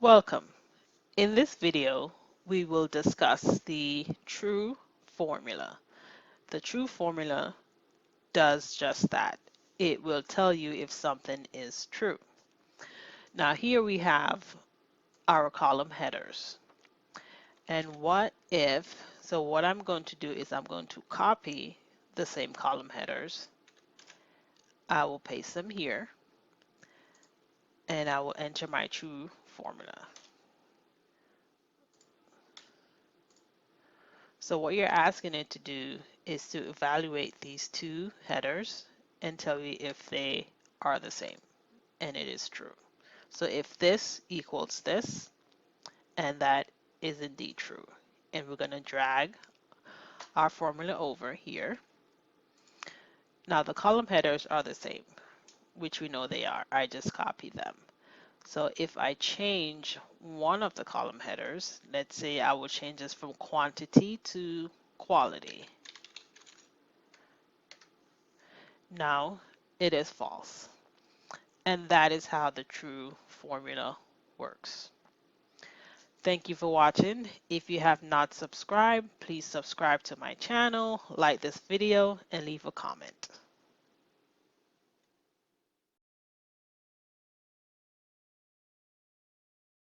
Welcome. In this video, we will discuss the true formula. The true formula does just that. It will tell you if something is true. Now here we have our column headers. And so what I'm going to do is I'm going to copy the same column headers. I will paste them here and I will enter my true formula. So what you're asking it to do is to evaluate these two headers and tell you if they are the same, and it is true. So if this equals this, and that is indeed true, and we're going to drag our formula over here. Now the column headers are the same, which we know they are. I just copied them. So if I change one of the column headers, let's say I will change this from quantity to quality. Now it is false. And that is how the true formula works. Thank you for watching. If you have not subscribed, please subscribe to my channel, like this video, and leave a comment.